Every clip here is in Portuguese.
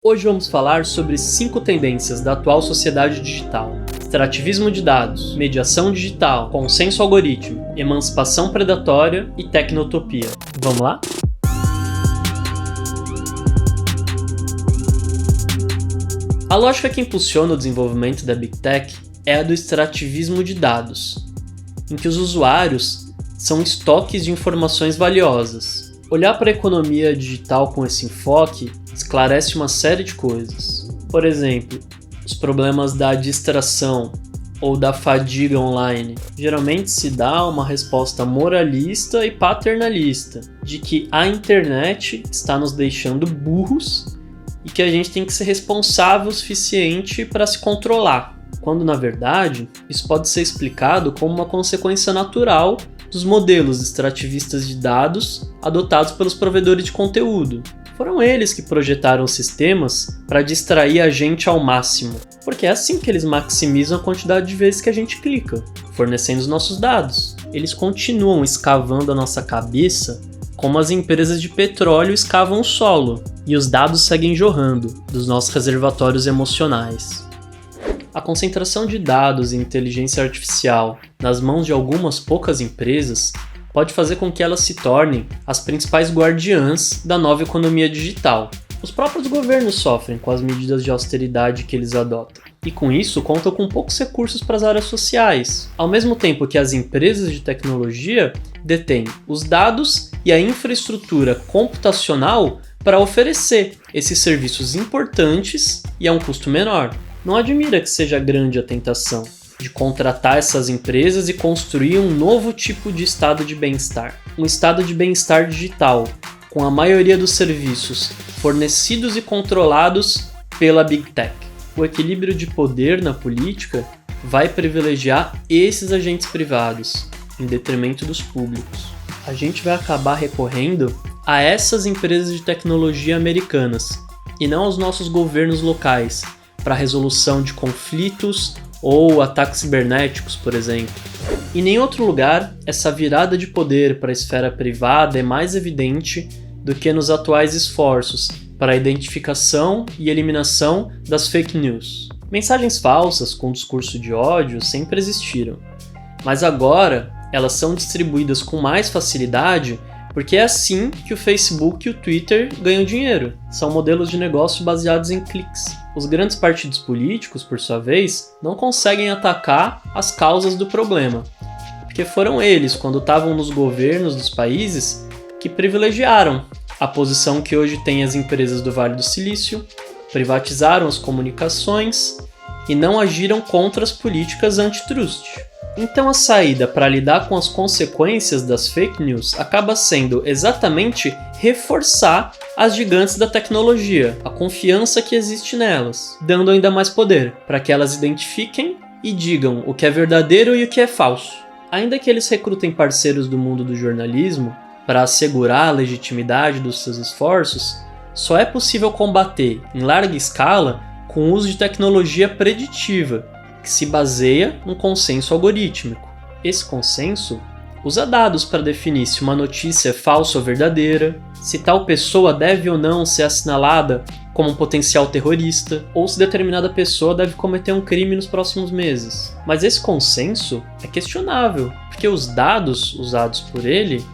Hoje vamos falar sobre 5 tendências da atual sociedade digital: extrativismo de dados, mediação digital, consenso algorítmico, emancipação predatória e tecnotopia. Vamos lá? A lógica que impulsiona o desenvolvimento da Big Tech é a do extrativismo de dados, em que os usuários são estoques de informações valiosas. Olhar para a economia digital com esse enfoque esclarece uma série de coisas. Por exemplo, os problemas da distração ou da fadiga online. Geralmente se dá uma resposta moralista e paternalista, de que a internet está nos deixando burros e que a gente tem que ser responsável o suficiente para se controlar, quando na verdade isso pode ser explicado como uma consequência natural dos modelos extrativistas de dados adotados pelos provedores de conteúdo. Foram eles que projetaram sistemas para distrair a gente ao máximo, porque é assim que eles maximizam a quantidade de vezes que a gente clica, fornecendo os nossos dados. Eles continuam escavando a nossa cabeça como as empresas de petróleo escavam o solo, e os dados seguem jorrando dos nossos reservatórios emocionais. A concentração de dados e inteligência artificial nas mãos de algumas poucas empresas pode fazer com que elas se tornem as principais guardiãs da nova economia digital. Os próprios governos sofrem com as medidas de austeridade que eles adotam, e com isso contam com poucos recursos para as áreas sociais, ao mesmo tempo que as empresas de tecnologia detêm os dados e a infraestrutura computacional para oferecer esses serviços importantes e a um custo menor. Não admira que seja grande a tentação de contratar essas empresas e construir um novo tipo de estado de bem-estar. Um estado de bem-estar digital, com a maioria dos serviços fornecidos e controlados pela Big Tech. O equilíbrio de poder na política vai privilegiar esses agentes privados, em detrimento dos públicos. A gente vai acabar recorrendo a essas empresas de tecnologia americanas, e não aos nossos governos locais, para a resolução de conflitos ou ataques cibernéticos, por exemplo. Em nenhum outro lugar, essa virada de poder para a esfera privada é mais evidente do que nos atuais esforços para a identificação e eliminação das fake news. Mensagens falsas com discurso de ódio sempre existiram, mas agora elas são distribuídas com mais facilidade porque é assim que o Facebook e o Twitter ganham dinheiro. São modelos de negócio baseados em cliques. Os grandes partidos políticos, por sua vez, não conseguem atacar as causas do problema, porque foram eles, quando estavam nos governos dos países, que privilegiaram a posição que hoje tem as empresas do Vale do Silício, privatizaram as comunicações e não agiram contra as políticas antitrust. Então a saída para lidar com as consequências das fake news acaba sendo exatamente reforçar as gigantes da tecnologia, a confiança que existe nelas, dando ainda mais poder para que elas identifiquem e digam o que é verdadeiro e o que é falso. Ainda que eles recrutem parceiros do mundo do jornalismo para assegurar a legitimidade dos seus esforços, só é possível combater em larga escala com o uso de tecnologia preditiva, que se baseia num consenso algorítmico. Esse consenso usa dados para definir se uma notícia é falsa ou verdadeira, se tal pessoa deve ou não ser assinalada como um potencial terrorista, ou se determinada pessoa deve cometer um crime nos próximos meses. Mas esse consenso é questionável, porque os dados usados por ele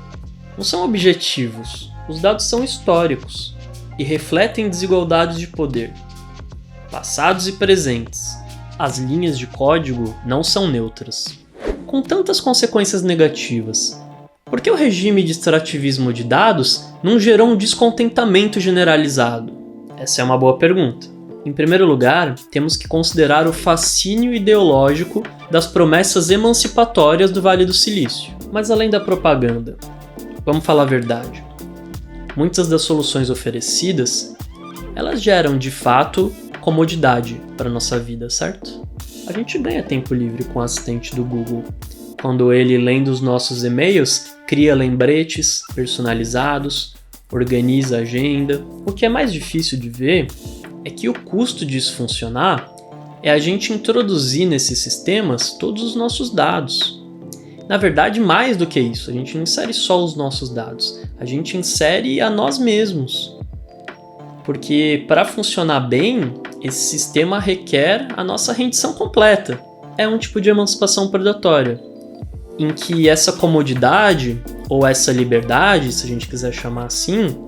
não são objetivos, os dados são históricos e refletem desigualdades de poder, passados e presentes. As linhas de código não são neutras. Com tantas consequências negativas, por que o regime de extrativismo de dados não gerou um descontentamento generalizado? Essa é uma boa pergunta. Em primeiro lugar, temos que considerar o fascínio ideológico das promessas emancipatórias do Vale do Silício. Mas além da propaganda, vamos falar a verdade. Muitas das soluções oferecidas, elas geram de fato comodidade para a nossa vida, certo? A gente ganha tempo livre com o assistente do Google, quando ele, lendo os nossos e-mails, cria lembretes personalizados, organiza a agenda. O que é mais difícil de ver é que o custo disso funcionar é a gente introduzir nesses sistemas todos os nossos dados. Na verdade, mais do que isso, a gente não insere só os nossos dados, a gente insere a nós mesmos. Porque para funcionar bem, esse sistema requer a nossa rendição completa. É um tipo de emancipação predatória, em que essa comodidade, ou essa liberdade, se a gente quiser chamar assim,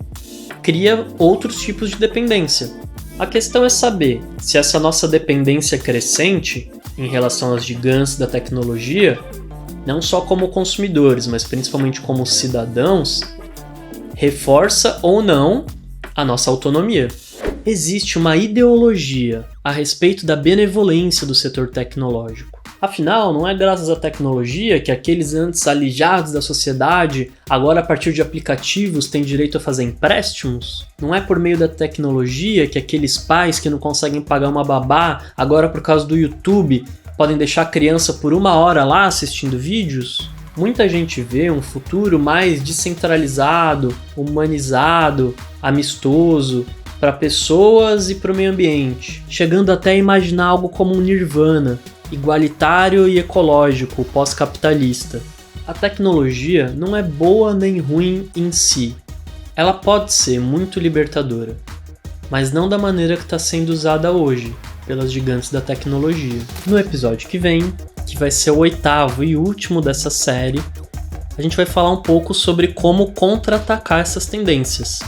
cria outros tipos de dependência. A questão é saber se essa nossa dependência crescente em relação aos gigantes da tecnologia, não só como consumidores, mas principalmente como cidadãos, reforça ou não a nossa autonomia. Existe uma ideologia a respeito da benevolência do setor tecnológico. Afinal, não é graças à tecnologia que aqueles antes alijados da sociedade, agora a partir de aplicativos, têm direito a fazer empréstimos? Não é por meio da tecnologia que aqueles pais que não conseguem pagar uma babá, agora por causa do YouTube, podem deixar a criança por 1 hora lá assistindo vídeos? Muita gente vê um futuro mais descentralizado, humanizado, amistoso, para pessoas e para o meio ambiente, chegando até a imaginar algo como um nirvana, igualitário e ecológico, pós-capitalista. A tecnologia não é boa nem ruim em si. Ela pode ser muito libertadora, mas não da maneira que está sendo usada hoje, pelas gigantes da tecnologia. No episódio que vem, que vai ser o 8º e último dessa série, a gente vai falar um pouco sobre como contra-atacar essas tendências.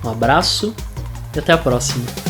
Um abraço e até a próxima!